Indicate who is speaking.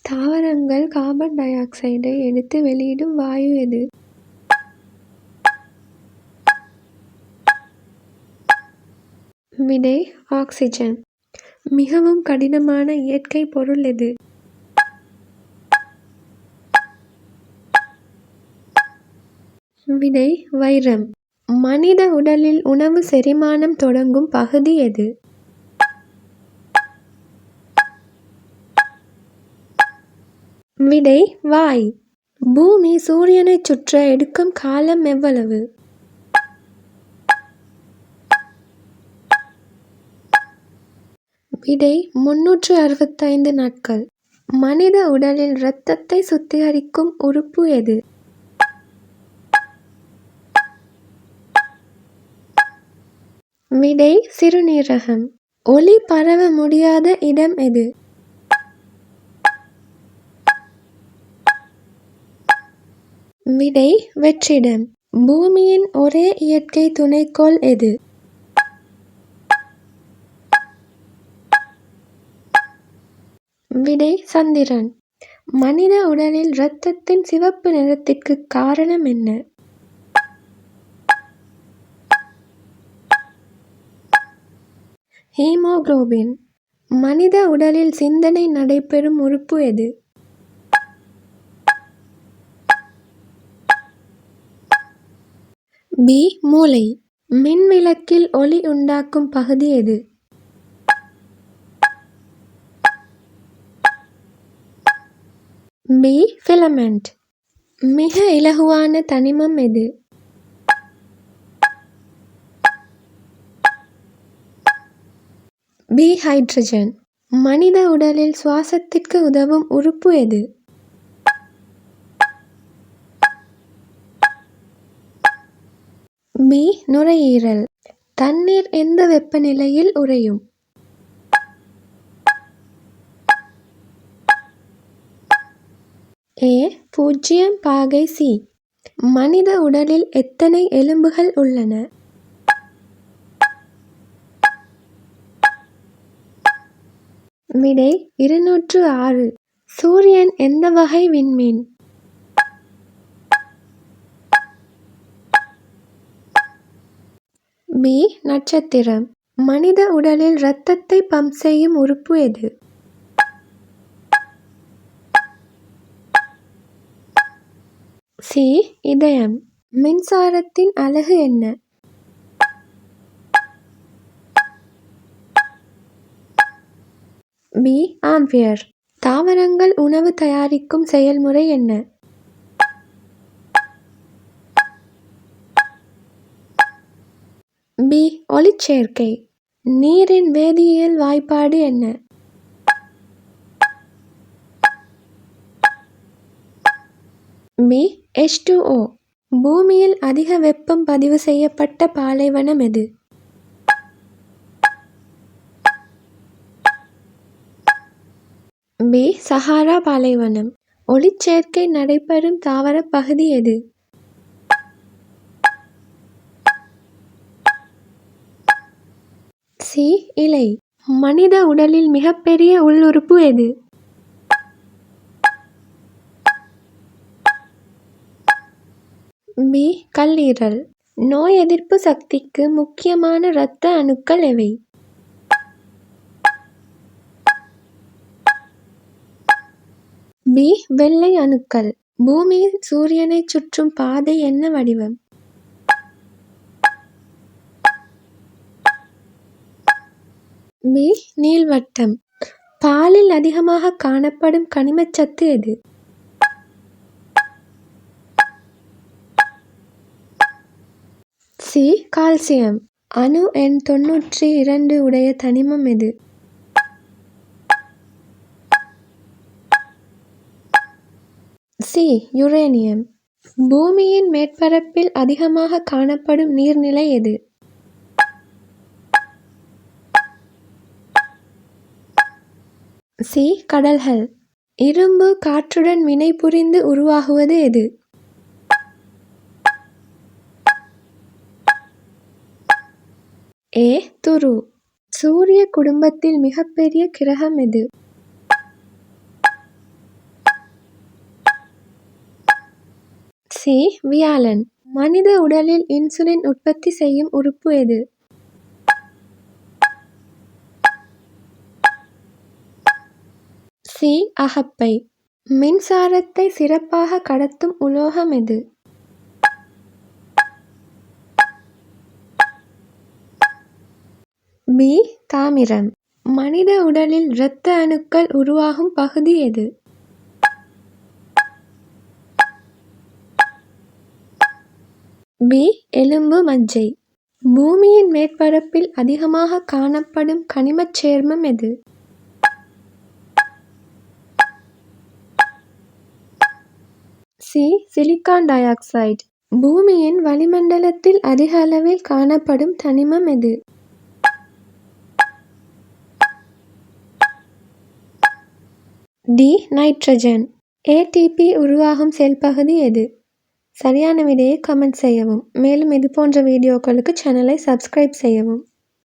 Speaker 1: தாவரங்கள் carbon tie ஆக்சைடை எடுத்து வெளியிடும் வாயு எது? விடை ஆக்சிஜன். மிகவும் கடினமான இயற்கை பொருள் எது? விடை வைரம். மனித உடலில் உணவு செரிமானம் தொடங்கும் பகுதி எது? விடை வாய். பூமி சூரியனைச் சுற்ற எடுக்கும் காலம் எவ்வளவு? விடை 365 நாட்கள். மனித உடலில் இரத்தத்தை சுத்திகரிக்கும் உறுப்பு எது? விடை சிறுநீரகம். ஒளி பரவ முடியாத இடம் எது? விடை வெற்றிடம். பூமியின் ஒரே இயற்கை துணைக்கோள் எது? விடை சந்திரன். மனித உடலில் இரத்தத்தின் சிவப்பு நிறத்திற்கு காரணம் என்ன? ஹீமோகுளோபின். மனித உடலில் சிந்தனை நடைபெறும் உறுப்பு எது? பி மூளை. மின்விளக்கில் ஒளி உண்டாக்கும் பகுதி எது? B filament. மிக இலகுவான தனிமம் எது? B hydrogen. மனித உடலில் சுவாசத்திற்கு உதவும் உறுப்பு எது? பி நுரையீரல். தண்ணீர் எந்த வெப்பநிலையில் உறையும்? ஏ 0 பாகை சி. மனித உடலில் எத்தனை எலும்புகள் உள்ளன? விடை 206. சூரியன் எந்த வகை விண்மீன்? பி நட்சத்திரம். மனித உடலில் இரத்தத்தை பம்ப் செய்யும் உறுப்பு எது? சி இதயம். மின்சாரத்தின் அலகு என்ன? B ampere. தாவரங்கள் உணவு தயாரிக்கும் செயல்முறை என்ன? பி ஒளிச்சேர்க்கை. நீரின் வேதியியல் வாய்ப்பாடு என்ன? B H2O. பூமியில் அதிக வெப்பம் பதிவு செய்யப்பட்ட பாலைவனம் எது? பி சஹாரா பாலைவனம். ஒளிச்சேர்க்கை நடைபெறும் தாவர பகுதி எது? சி இலை. மனித உடலில் மிகப்பெரிய உள்ளுறுப்பு எது? பி கல்லீரல். நோய் எதிர்ப்பு சக்திக்கு முக்கியமான இரத்த அணுக்கள் எவை? பி வெள்ளை அணுக்கள். பூமியில் சூரியனை சுற்றும் பாதை என்ன வடிவம்? பி நீள்வட்டம். பாலில் அதிகமாக காணப்படும் கனிமச்சத்து எது? C calcium. அணு எண் 92 உடைய தனிமம் எது? C uranium. பூமியின் மேற்பரப்பில் அதிகமாக காணப்படும் நீர்நிலை எது? சி கடல்கள். இரும்பு காற்றுடன் வினைபுரிந்து உருவாகுவது எது? ஏ துரு. சூரிய குடும்பத்தில் மிகப்பெரிய கிரகம் எது? சி. வியாழன். மனித உடலில் இன்சுலின் உற்பத்தி செய்யும் உறுப்பு எது? சி. அகப்பை. மின்சாரத்தை சிறப்பாக கடத்தும் உலோகம் எது? பி. தாமிரம். மனித உடலில் இரத்த அணுக்கள் உருவாகும் பகுதி எது? பி. எலும்பு மஜ்ஜை. பூமியின் மேற்பரப்பில் அதிகமாக காணப்படும் கனிமச் சேர்மம் எது? சி. Silicon di oxide. பூமியின் வளிமண்டலத்தில் அதிக அளவில் காணப்படும் தனிமம் எது? டி. நைட்ரஜன். ஏடிபி உருவாகும் செல் பகுதி எது? சரியான விடையை கமெண்ட் செய்யவும். மேலும் இது போன்ற வீடியோக்களுக்கு சேனலை சப்ஸ்கிரைப் செய்யவும்.